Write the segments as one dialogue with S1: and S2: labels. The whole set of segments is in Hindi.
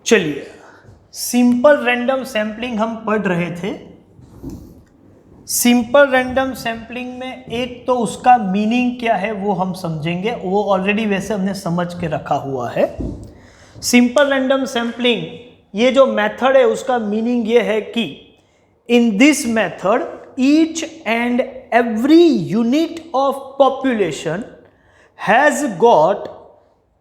S1: चलिए, सिंपल रैंडम सैंपलिंग हम पढ़ रहे थे। सिंपल रैंडम सैंपलिंग में एक तो उसका मीनिंग क्या है वो हम समझेंगे, वो ऑलरेडी वैसे हमने समझ के रखा हुआ है। सिंपल रैंडम सैंपलिंग ये जो मेथड है उसका मीनिंग ये है कि in this method each and every unit of population has got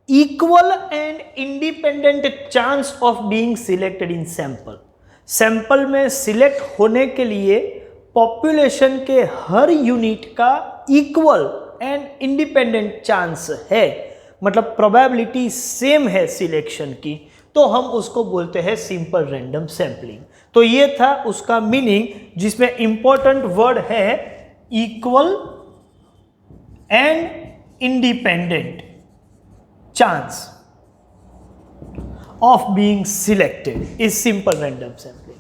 S1: equal and independent chance of being selected in sample। Sample में सिलेक्ट होने के लिए पॉपुलेशन के हर यूनिट का इक्वल एंड इंडिपेंडेंट चांस है, मतलब प्रोबेबिलिटी सेम है सिलेक्शन की, तो हम उसको बोलते हैं सिंपल रैंडम सैंपलिंग। तो ये था उसका मीनिंग, जिसमें इंपॉर्टेंट वर्ड है equal and independent chance of being selected is simple random sampling।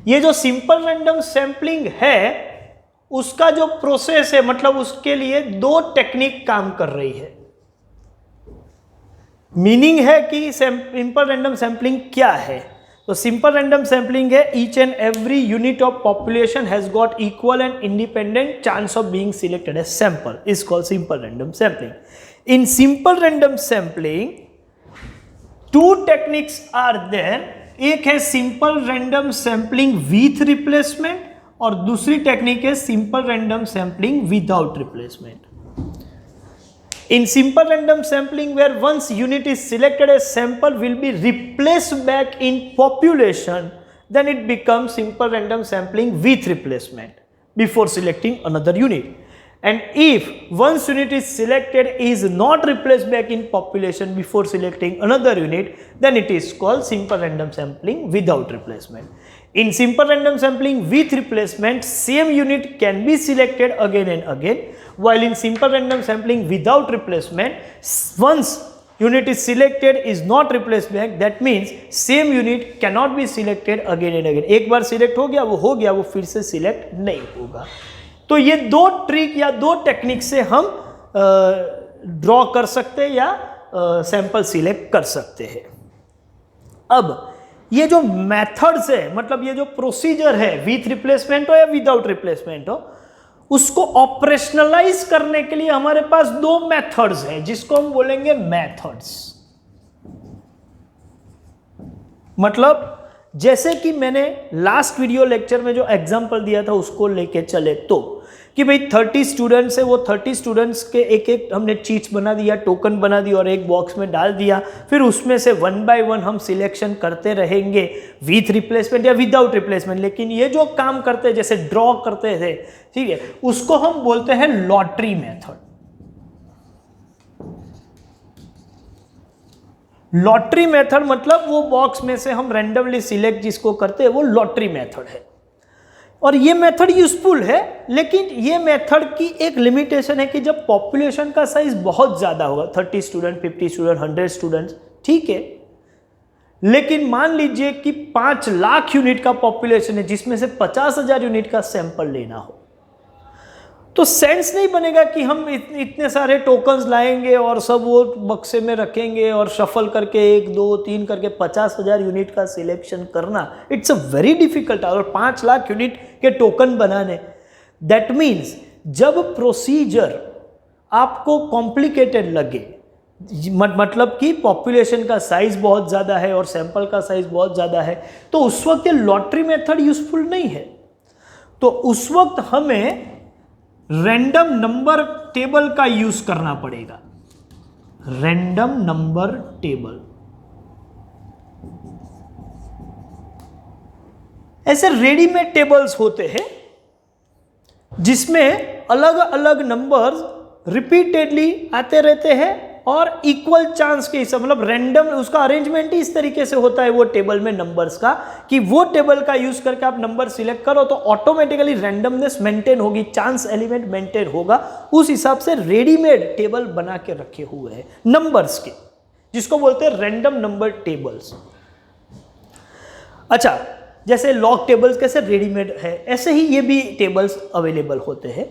S1: ये जो सिंपल रैंडम सैंपलिंग है उसका जो प्रोसेस है, मतलब उसके लिए दो टेक्निक काम कर रही है। मीनिंग है कि सिंपल रैंडम सैंपलिंग क्या है, तो सिंपल रैंडम सैंपलिंग है each and every unit of population has got equal and independent chance of being selected as sample, is called simple random sampling. In simple random sampling, two techniques are there। एक है simple random sampling with replacement और दूसरी टेक्निक है simple random sampling without replacement. In simple random sampling, where once unit is selected as sample will be replaced back in population, then it becomes simple random sampling with replacement before selecting another unit। And if once unit is selected is not replaced back in population before selecting another unit, then it is called simple random sampling without replacement। In simple random sampling with replacement, same unit can be selected again and again, while in simple random sampling without replacement, once unit is selected is not replaced back, that means same unit cannot be selected again and again। एक बार सिलेक्ट हो गया, वो फिर से सिलेक्ट नहीं होगा। तो ये दो ट्रिक या दो टेक्निक से हम ड्रॉ कर सकते हैं या सैंपल सिलेक्ट कर सकते हैं। अब ये जो मेथड्स है, मतलब ये जो प्रोसीजर है, विथ रिप्लेसमेंट हो या विदाउट रिप्लेसमेंट हो, उसको ऑपरेशनलाइज करने के लिए हमारे पास दो मेथड्स हैं जिसको हम बोलेंगे मेथड्स। मतलब जैसे कि मैंने लास्ट वीडियो लेक्चर में जो एग्जांपल दिया था उसको लेके चले, तो कि भाई 30 स्टूडेंट्स है, वो 30 स्टूडेंट्स के एक एक हमने चीट्स बना दिया, टोकन बना दिया और एक बॉक्स में डाल दिया, फिर उसमें से 1 बाय 1 हम सिलेक्शन करते रहेंगे विथ रिप्लेसमेंट या विदाउट रिप्लेसमेंट। लेकिन ये जो काम करते हैं, जैसे ड्रॉ करते थे, ठीक है, उसको हम बोलते हैं लॉटरी मेथड। लॉटरी मेथड मतलब वो बॉक्स में से हम रैंडमली सिलेक्ट जिसको करते हैं, वो लॉटरी मेथड है। और ये मेथड यूजफुल है, लेकिन ये मेथड की एक लिमिटेशन है कि जब पॉपुलेशन का साइज बहुत ज़्यादा होगा, 30 स्टूडेंट, 50 स्टूडेंट, 100 स्टूडेंट्स, ठीक है, लेकिन मान लीजिए कि 5 लाख यूनिट का पॉपुलेशन है जिसमें से 50,000 यूनिट का सैंपल लेना हो, तो सेंस नहीं बनेगा कि हम इतने सारे टोकन्स लाएंगे और सब वो बक्से में रखेंगे और शफल करके 1 2 3 करके 50,000 यूनिट का सिलेक्शन करना। It's a very difficult. और 5 लाख यूनिट के टोकन बनाने, दैट मीन्स जब प्रोसीजर आपको कॉम्प्लिकेटेड लगे, मतलब कि पॉपुलेशन का साइज बहुत ज़्यादा है और सैंपल का साइज बहुत ज़्यादा है, तो उस वक्त ये लॉटरी मेथड यूजफुल नहीं है। तो उस वक्त हमें रैंडम नंबर टेबल का यूज करना पड़ेगा। रैंडम नंबर टेबल, ऐसे रेडीमेड टेबल्स होते हैं जिसमें अलग अलग नंबर्स रिपीटेडली आते रहते हैं और इक्वल चांस के हिसाब, मतलब रैंडम उसका अरेंजमेंट ही इस तरीके से होता है वो टेबल में नंबर्स का, कि वो टेबल का यूज करके आप नंबर सिलेक्ट करो तो ऑटोमेटिकली रैंडमनेस मेंटेन होगी, चांस एलिमेंट मेंटेन होगा। उस हिसाब से रेडीमेड टेबल बना के रखे हुए हैं नंबर्स के, जिसको बोलते हैं रैंडम नंबर टेबल्स। अच्छा, जैसे लॉग टेबल्स कैसे रेडीमेड है, ऐसे ही ये भी टेबल्स अवेलेबल होते हैं।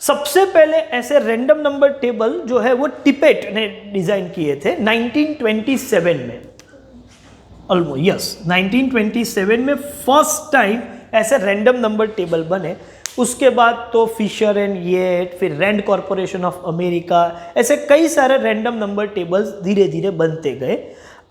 S1: सबसे पहले ऐसे रैंडम नंबर टेबल जो है वो टिपेट ने डिजाइन किए थे 1927 में। ऑलमोस्ट यस 1927 में फर्स्ट टाइम ऐसे रैंडम नंबर टेबल बने। उसके बाद तो फिशर एंड येट, फिर रैंड कॉरपोरेशन ऑफ अमेरिका, ऐसे कई सारे रैंडम नंबर टेबल्स धीरे धीरे बनते गए।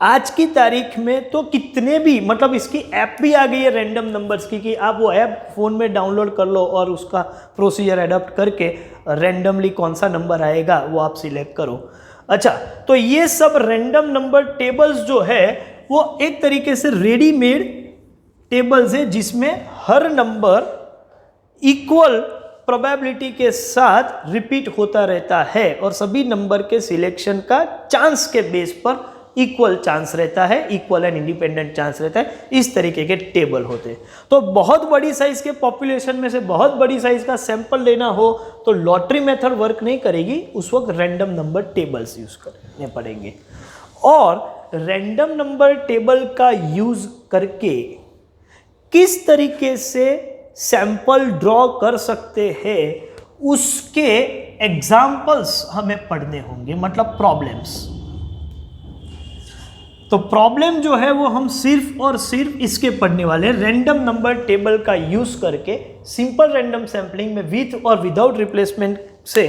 S1: आज की तारीख में तो कितने भी, मतलब इसकी ऐप भी आ गई है रैंडम नंबर्स की, कि आप वो ऐप फ़ोन में डाउनलोड कर लो और उसका प्रोसीजर अडॉप्ट करके रैंडमली कौन सा नंबर आएगा वो आप सिलेक्ट करो। अच्छा, तो ये सब रैंडम नंबर टेबल्स जो है वो एक तरीके से रेडीमेड टेबल्स है जिसमें हर नंबर इक्वल प्रोबेबिलिटी के साथ रिपीट होता रहता है और सभी नंबर के सिलेक्शन का चांस के बेस पर इक्वल चांस रहता है, इक्वल एंड इंडिपेंडेंट चांस रहता है। इस तरीके के टेबल होते हैं। तो बहुत बड़ी साइज के पॉपुलेशन में से बहुत बड़ी साइज का सैंपल लेना हो तो लॉटरी मेथड वर्क नहीं करेगी, उस वक्त रैंडम नंबर टेबल्स यूज करने पड़ेंगे। और रैंडम नंबर टेबल का यूज करके किस तरीके से सैंपल ड्रॉ कर सकते हैं उसके एग्जाम्पल्स हमें पढ़ने होंगे, मतलब प्रॉब्लम्स। तो प्रॉब्लम जो है वो हम सिर्फ और सिर्फ इसके पढ़ने वाले, रैंडम नंबर टेबल का यूज करके सिंपल रैंडम सैंपलिंग में विथ और विदाउट रिप्लेसमेंट से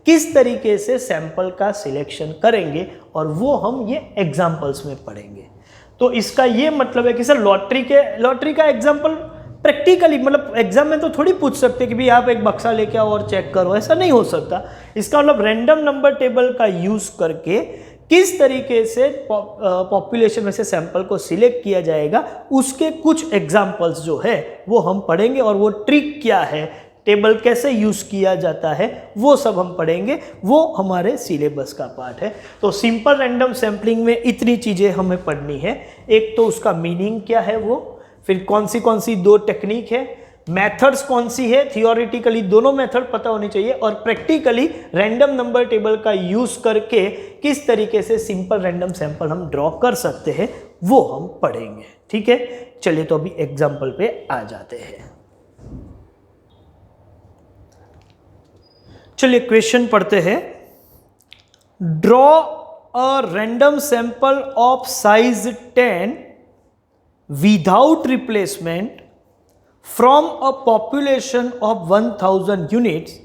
S1: किस तरीके से सैंपल का सिलेक्शन करेंगे और वो हम ये एग्जाम्पल्स में पढ़ेंगे। तो इसका ये मतलब है कि सर लॉटरी का एग्जाम्पल प्रैक्टिकली, मतलब एग्जाम में तो थोड़ी पूछ सकते कि भाई आप एक बक्सा लेके आओ और चेक करो, ऐसा नहीं हो सकता। इसका मतलब रैंडम नंबर टेबल का यूज करके किस तरीके से पॉपुलेशन में से सैंपल को सिलेक्ट किया जाएगा उसके कुछ एग्जाम्पल्स जो है वो हम पढ़ेंगे, और वो ट्रिक क्या है, टेबल कैसे यूज किया जाता है, वो सब हम पढ़ेंगे। वो हमारे सिलेबस का पार्ट है। तो सिंपल रैंडम सैंपलिंग में इतनी चीजें हमें पढ़नी है। एक तो उसका मीनिंग क्या है वो, फिर कौन सी दो टेक्निक है, मेथड्स कौन सी है, थियोरिटिकली दोनों मेथड पता होनी चाहिए, और प्रैक्टिकली रैंडम नंबर टेबल का यूज करके किस तरीके से सिंपल रैंडम सैंपल हम ड्रॉ कर सकते हैं वो हम पढ़ेंगे। ठीक है, चलिए तो अभी एग्जांपल पे आ जाते हैं। चलिए क्वेश्चन पढ़ते हैं। Draw a random sample of size 10 without replacement from a population of 1000 units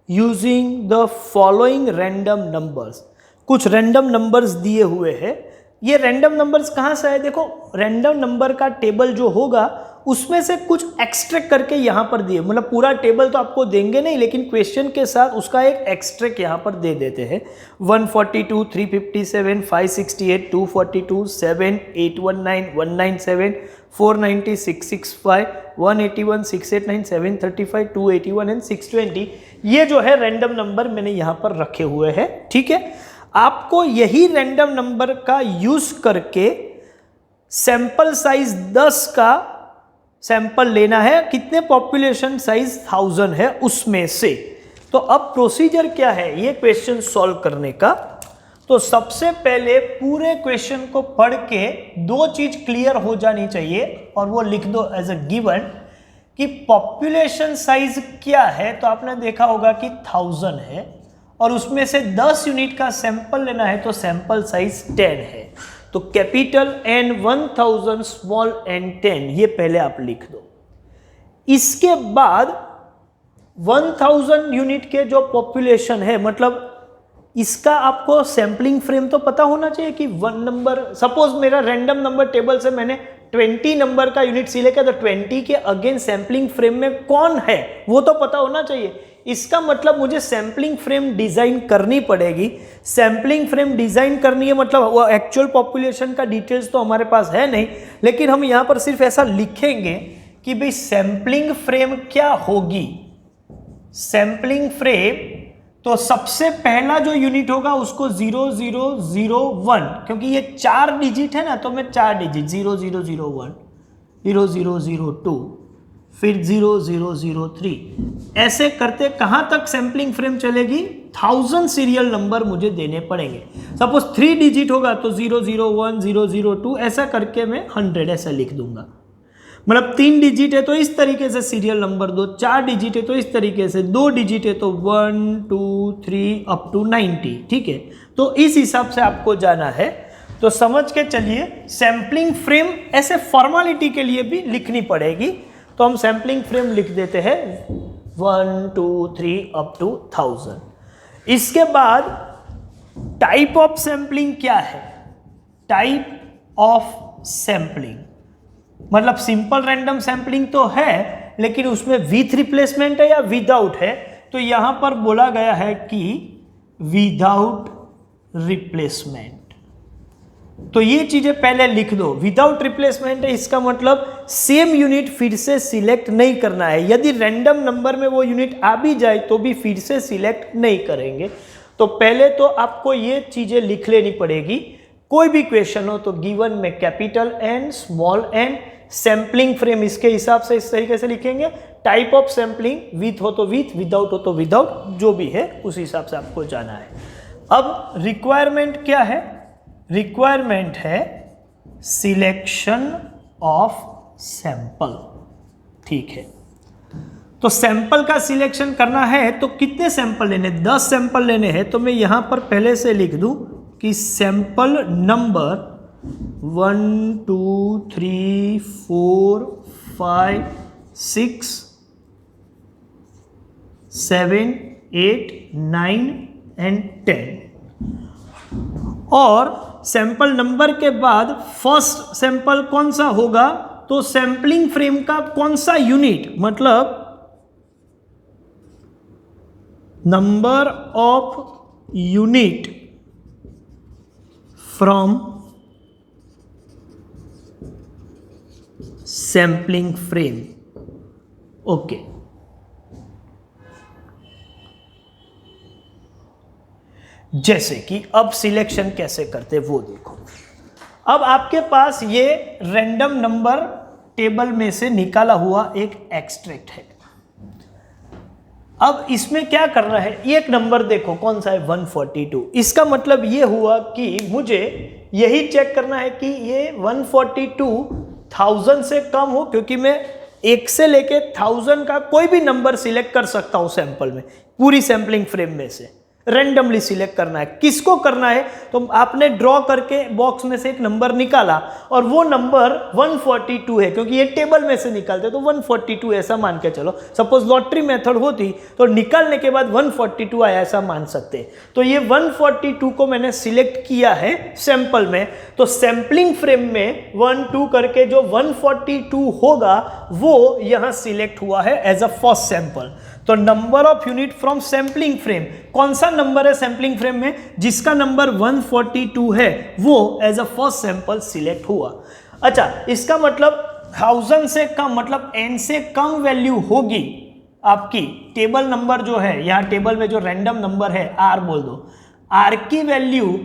S1: using the following random numbers। कुछ रैंडम नंबर्स दिए हुए हैं। ये रैंडम नंबर्स कहाँ से आए, देखो रैंडम नंबर का टेबल जो होगा उसमें से कुछ एक्सट्रैक्ट करके यहाँ पर दिए, मतलब पूरा टेबल तो आपको देंगे नहीं, लेकिन क्वेश्चन के साथ उसका एक एक्सट्रैक्ट यहाँ पर दे देते हैं। 142, 357, 568, 242, 7, 819, 197, 490, 665, 181, 689, 735, 281 एंड 620। ये जो है रैंडम नंबर मैंने यहाँ पर रखे हुए हैं। ठीक है, आपको यही रैंडम नंबर का यूज करके सैंपल साइज 10 का सैंपल लेना है। कितने पॉपुलेशन साइज 1000 है उसमें से। तो अब प्रोसीजर क्या है ये क्वेश्चन सॉल्व करने का। तो सबसे पहले पूरे क्वेश्चन को पढ़ के दो चीज क्लियर हो जानी चाहिए, और वो लिख दो एज अ गिवन कि पॉपुलेशन साइज क्या है। तो आपने देखा होगा कि 1000 है और उसमें से 10 यूनिट का सैंपल लेना है, तो सैंपल साइज 10 है। तो कैपिटल N 1000, स्मॉल n 10, ये पहले आप लिख दो। इसके बाद 1000 यूनिट के जो पॉपुलेशन है, मतलब इसका आपको सैंपलिंग फ्रेम तो पता होना चाहिए कि 1 नंबर, सपोज मेरा रैंडम नंबर टेबल से मैंने 20 नंबर का यूनिट सिलेक्ट किया, तो 20 के अगेंस्ट सैंपलिंग फ्रेम में कौन है वो तो पता होना चाहिए। इसका मतलब मुझे सैंपलिंग फ्रेम डिजाइन करनी पड़ेगी। सैंपलिंग फ्रेम डिजाइन करनी है, मतलब वो एक्चुअल पॉपुलेशन का डिटेल्स तो हमारे पास है नहीं, लेकिन हम यहां पर सिर्फ ऐसा लिखेंगे कि भाई सैंपलिंग फ्रेम क्या होगी। सैंपलिंग फ्रेम, तो सबसे पहला जो यूनिट होगा उसको 0001, क्योंकि ये 4 डिजिट है ना, तो मैं 4 डिजिट 0001, 0002, फिर 0003, ऐसे करते कहां तक सैंपलिंग फ्रेम चलेगी, 1000 सीरियल नंबर मुझे देने पड़ेंगे। सपोज 3 डिजिट होगा तो 001, 002, ऐसा करके मैं 100 ऐसा लिख दूंगा। मतलब 3 डिजिट है तो इस तरीके से सीरियल नंबर दो, 4 डिजिट है तो इस तरीके से, 2 डिजिट है तो 1, 2, 3 अप टू 90। ठीक है, तो इस हिसाब से आपको जाना है। तो समझ के चलिए सैम्पलिंग फ्रेम ऐसे फॉर्मेलिटी के लिए भी लिखनी पड़ेगी, तो हम सैम्पलिंग फ्रेम लिख देते हैं 1 2 3 अप टू 1000। इसके बाद टाइप ऑफ सैम्पलिंग क्या है? टाइप ऑफ सैम्पलिंग मतलब सिंपल रैंडम सैम्पलिंग तो है, लेकिन उसमें विथ रिप्लेसमेंट है या विदाउट है, तो यहां पर बोला गया है कि विदाउट रिप्लेसमेंट। तो ये चीजें पहले लिख दो। विदाउट रिप्लेसमेंट है, इसका मतलब सेम यूनिट फिर से सिलेक्ट नहीं करना है। यदि रैंडम नंबर में वो यूनिट आ भी जाए तो भी फिर से सिलेक्ट नहीं करेंगे। तो पहले तो आपको ये चीजें लिख लेनी पड़ेगी। कोई भी क्वेश्चन हो तो गिवन में capital N, small N, sampling frame इसके हिसाब से इस तरीके से लिखेंगे। टाइप ऑफ सैम्पलिंग विथ हो तो विथ, विदाउट हो तो विदाउट, जो भी है उस हिसाब से आपको जाना है। अब रिक्वायरमेंट क्या है? रिक्वायरमेंट है सिलेक्शन ऑफ सैंपल। ठीक है, तो सैंपल का सिलेक्शन करना है तो कितने सैंपल लेने? 10 सैंपल लेने हैं। तो मैं यहां पर पहले से लिख दूं कि सैंपल नंबर 1 2 3 4 5 6 7 8 9 एंड 10। और सैंपल नंबर के बाद फर्स्ट सैंपल कौन सा होगा? तो सैंपलिंग फ्रेम का कौन सा यूनिट, मतलब number of unit from sampling frame. Okay, जैसे कि अब सिलेक्शन कैसे करते वो देखो। अब आपके पास ये रैंडम नंबर टेबल में से निकाला हुआ एक एक्सट्रैक्ट है। अब इसमें क्या करना है? एक नंबर देखो कौन सा है, 142। इसका मतलब ये हुआ कि मुझे यही चेक करना है कि ये 142 1000 से कम हो, क्योंकि मैं 1 से लेके 1000 का कोई भी नंबर सिलेक्ट कर सकता हूं सैंपल में, पूरी सैंपलिंग फ्रेम में से रैंडमली सिलेक्ट करना है। किसको करना है? तो आपने ड्रॉ करके बॉक्स में से एक नंबर निकाला और वो नंबर 142 है, क्योंकि ये टेबल में से निकालते तो 142 ऐसा मान के चलो। सपोज लॉटरी मेथड होती तो निकालने के बाद 142 आया ऐसा मान सकते। तो ये 142 को मैंने सिलेक्ट किया है सैंपल में। तो सैंपलिंग फ्रेम में 1 2 करके जो 142 होगा वो यहां सिलेक्ट हुआ है एज अ फर्स्ट सैंपल। तो number of unit from sampling frame, कौन सा नंबर है सैंपलिंग फ्रेम में? जिसका नंबर 142 है वो as a first sample select हुआ। अच्छा, इसका मतलब 1000 से कम, मतलब n से कम वैल्यू होगी आपकी टेबल नंबर जो है, यहाँ टेबल में जो रैंडम नंबर है r बोल दो, r की वैल्यू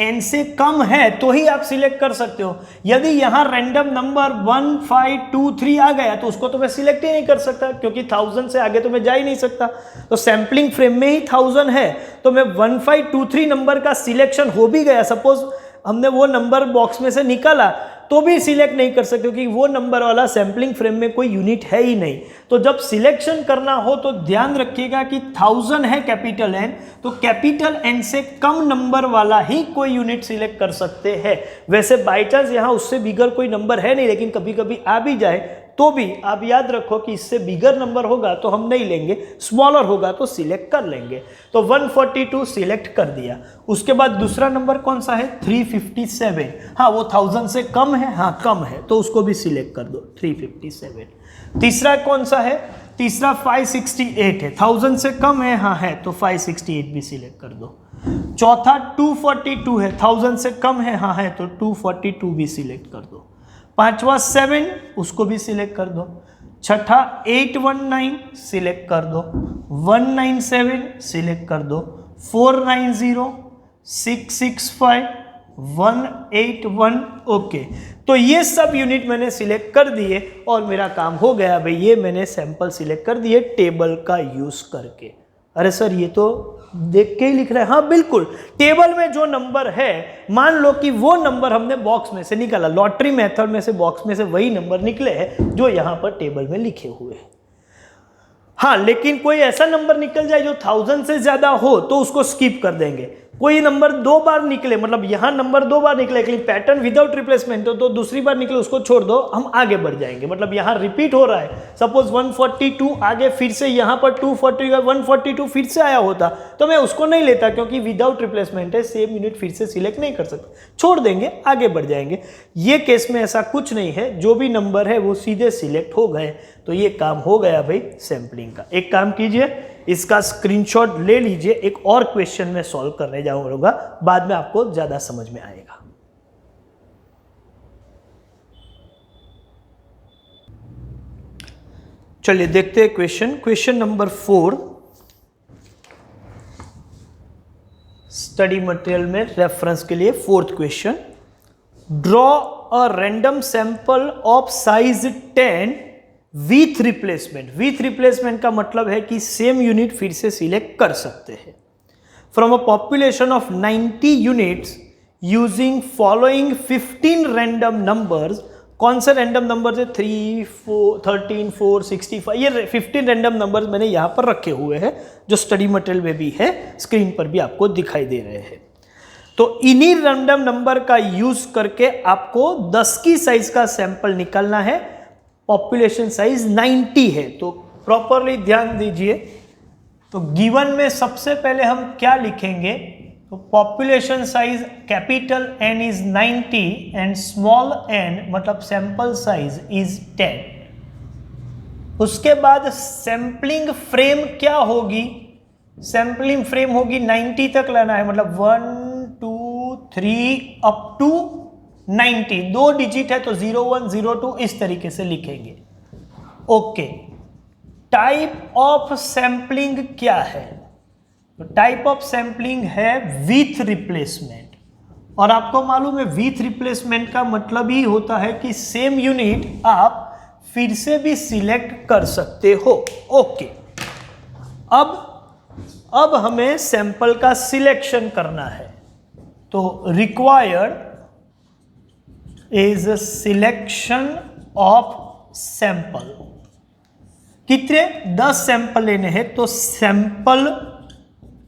S1: n से कम है तो ही आप सिलेक्ट कर सकते हो। यदि यहां रैंडम नंबर 1 5 2 3 आ गया तो उसको तो मैं सिलेक्ट ही नहीं कर सकता, क्योंकि 1000 से आगे तो मैं जा ही नहीं सकता। तो सैंपलिंग फ्रेम में ही 1000 है तो मैं 1 5 2 3 नंबर का सिलेक्शन हो भी गया, सपोज हमने वो नंबर बॉक्स में से निकाला तो भी सिलेक्ट नहीं कर सकते, क्योंकि वो नंबर वाला सैंपलिंग फ्रेम में कोई यूनिट है ही नहीं। तो जब सिलेक्शन करना हो तो ध्यान रखिएगा कि 1000 है कैपिटल एन, तो कैपिटल एन से कम नंबर वाला ही कोई यूनिट सिलेक्ट कर सकते हैं। वैसे बाई चांस यहाँ उससे बिगर कोई नंबर है नहीं, लेकिन कभी कभी आ भी जाए तो भी आप याद रखो कि इससे बिगर नंबर होगा तो हम नहीं लेंगे, स्मॉलर होगा तो सिलेक्ट कर लेंगे। तो 142 सिलेक्ट कर दिया। उसके बाद दूसरा नंबर कौन सा है? 357। हाँ, वो 1000 से कम है, हाँ कम है, तो उसको भी सिलेक्ट कर दो 357। तीसरा कौन सा है? तीसरा 568 है, 1000 से कम है, हाँ है, तो 568 भी सिलेक्ट कर दो। चौथा 242 है, 1000 से कम है, हाँ है, तो 242 भी सिलेक्ट कर दो। पांचवा 7, उसको भी सिलेक्ट कर दो। छठा 819 सिलेक्ट कर दो। 197 सिलेक्ट कर दो। 490, 665, 181। ओके, तो ये सब यूनिट मैंने सिलेक्ट कर दिए और मेरा काम हो गया भाई। ये मैंने सैंपल सिलेक्ट कर दिए टेबल का यूज करके। अरे सर ये तो देख के ही लिख रहे हैं। हाँ बिल्कुल, टेबल में जो नंबर है, मान लो कि वो नंबर हमने बॉक्स में से निकाला, लॉटरी मेथड में से बॉक्स में से वही नंबर निकले हैं जो यहां पर टेबल में लिखे हुए हैं। हाँ, लेकिन कोई ऐसा नंबर निकल जाए जो 1000 से ज्यादा हो तो उसको स्किप कर देंगे। कोई नंबर 2 बार निकले, मतलब यहाँ नंबर 2 बार निकले लेकिन पैटर्न विदाउट रिप्लेसमेंट हो तो दूसरी बार निकले उसको छोड़ दो, हम आगे बढ़ जाएंगे। मतलब यहाँ रिपीट हो रहा है, सपोज 142 आगे फिर से यहाँ पर 240 142 फिर से आया होता तो मैं उसको नहीं लेता, क्योंकि विदाउट रिप्लेसमेंट है, सेम यूनिट फिर से सिलेक्ट नहीं कर सकते, छोड़ देंगे, आगे बढ़ जाएंगे। ये केस में ऐसा कुछ नहीं है, जो भी नंबर है वो सीधे सिलेक्ट हो गए। तो ये काम हो गया भाई सैम्पलिंग का। एक काम कीजिए, इसका स्क्रीनशॉट ले लीजिए, एक और क्वेश्चन में सॉल्व करने जाऊंगा, बाद में आपको ज्यादा समझ में आएगा। चलिए देखते हैं क्वेश्चन नंबर 4 स्टडी मटेरियल में रेफरेंस के लिए। 4th question, draw a random sample of size 10 with replacement. With replacement का मतलब है कि सेम यूनिट फिर से सिलेक्ट कर सकते हैं। From a population of 90 units using following 15 random numbers. कौन से रैंडम नंबर है? 3, 4, 13, 4, 65, ये 15 रैंडम नंबर्स मैंने यहाँ पर रखे हुए हैं, जो स्टडी मटेरियल में भी है, स्क्रीन पर भी आपको दिखाई दे रहे हैं। तो इन्हीं रैंडम नंबर का यूज करके आपको 10 की साइज का सैंपल निकालना है। पॉपुलेशन साइज 90 है, तो प्रॉपरली ध्यान दीजिए। तो गिवन में सबसे पहले हम क्या लिखेंगे? तो population size capital N is 90 and small n मतलब सैंपल साइज इज 10। उसके बाद सैंपलिंग फ्रेम क्या होगी? सैंपलिंग फ्रेम होगी 90 तक लाना है, मतलब 1 2 3 अप टू 90। 2 डिजिट है तो 01 02 इस तरीके से लिखेंगे। ओके, टाइप ऑफ सैंपलिंग क्या है? तो टाइप ऑफ सैंपलिंग है विथ रिप्लेसमेंट, और आपको मालूम है विथ रिप्लेसमेंट का मतलब ही होता है कि सेम यूनिट आप फिर से भी सिलेक्ट कर सकते हो। ओके, अब हमें सैंपल का सिलेक्शन करना है, तो required is selection of sample. कितने? 10 सैंपल लेने हैं, तो सैंपल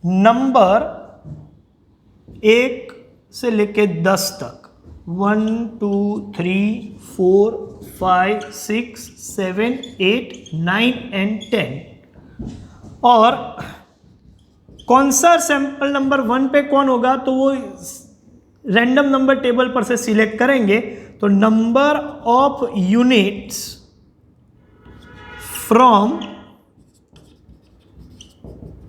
S1: नंबर 1 से लेके 10 तक 1 2 3 4 5 6 7 8 9 एंड 10। और कौन सा सैंपल नंबर 1 पे कौन होगा? तो वो रैंडम नंबर टेबल पर से सिलेक्ट करेंगे। तो number of units from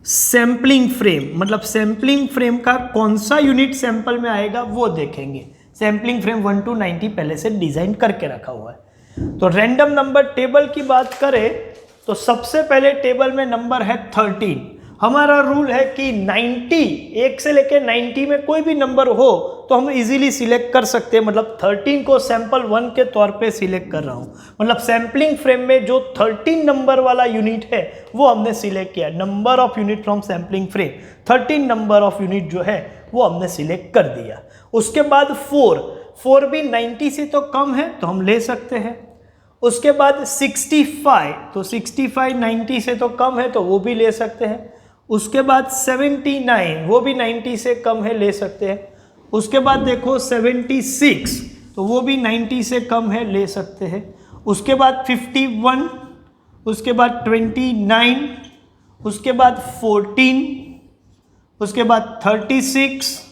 S1: sampling frame, मतलब सैंपलिंग फ्रेम का कौन सा यूनिट सैंपल में आएगा वो देखेंगे। सैंपलिंग फ्रेम 1 to 90 पहले से डिजाइन करके रखा हुआ है। तो रैंडम नंबर टेबल की बात करें तो सबसे पहले टेबल में नंबर है 13। हमारा रूल है कि 90 1 से लेकर 90 में कोई भी नंबर हो तो हम इजीली सिलेक्ट कर सकते हैं। मतलब 13 को सैंपल 1 के तौर पे सिलेक्ट कर रहा हूं, मतलब सैंपलिंग फ्रेम में जो 13 नंबर वाला यूनिट है वो हमने सिलेक्ट किया। Number of unit from sampling frame 13 number of unit जो है वो हमने सिलेक्ट कर दिया। उसके बाद 4 भी 90 से तो कम है तो हम ले सकते हैं। उसके बाद 65, तो 65 90 से तो कम है तो वो भी ले सकते हैं। उसके बाद 79, वो भी 90 से कम है, ले सकते हैं। उसके बाद देखो 76, तो वो भी 90 से कम है, ले सकते हैं। उसके बाद 51, उसके बाद 29, उसके बाद 14, उसके बाद 36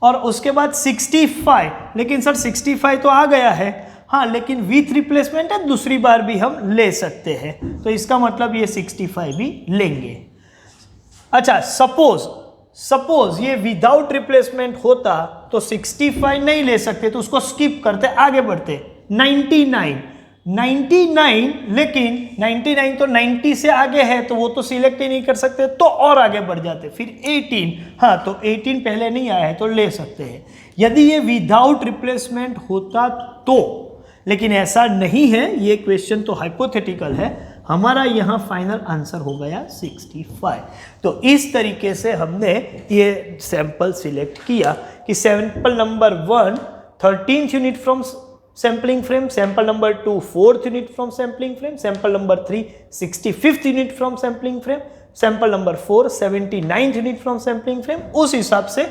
S1: और उसके बाद 65। लेकिन सर 65 तो आ गया है, हाँ, लेकिन विथ रिप्लेसमेंट है, दूसरी बार भी हम ले सकते हैं, तो इसका मतलब ये 65 भी लेंगे। अच्छा, सपोज ये विदाउट रिप्लेसमेंट होता तो 65 नहीं ले सकते, तो उसको स्किप करते, आगे बढ़ते 99, लेकिन 99 तो 90 से आगे है तो वो तो सिलेक्ट ही नहीं कर सकते, तो और आगे बढ़ जाते। फिर 18, हाँ, तो 18 पहले नहीं आया है तो ले सकते हैं यदि ये विदाउट रिप्लेसमेंट होता तो। लेकिन ऐसा नहीं है, ये क्वेश्चन तो हाइपोथेटिकल है। हमारा यहाँ फाइनल आंसर हो गया 65। तो इस तरीके से हमने ये सैंपल सिलेक्ट किया कि sample number 1 13th unit from sampling frame, sample number 2 4th unit from sampling frame, sample number 3 65th unit from sampling frame, sample number 4 79th unit from sampling frame, उस हिसाब से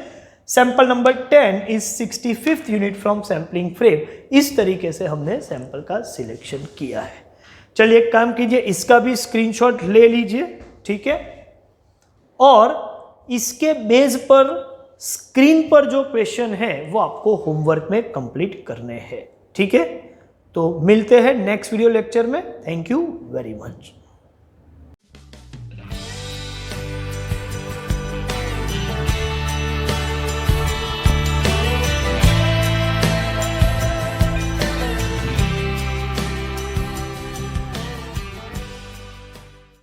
S1: sample number 10 is 65th unit from sampling frame. इस तरीके से हमने सैंपल का सिलेक्शन किया है। चलिए एक काम कीजिए, इसका भी स्क्रीनशॉट ले लीजिए, ठीक है, और इसके बेस पर स्क्रीन पर जो क्वेश्चन है वो आपको होमवर्क में कंप्लीट करने हैं, ठीक है। तो मिलते हैं नेक्स्ट वीडियो लेक्चर में। Thank you very much.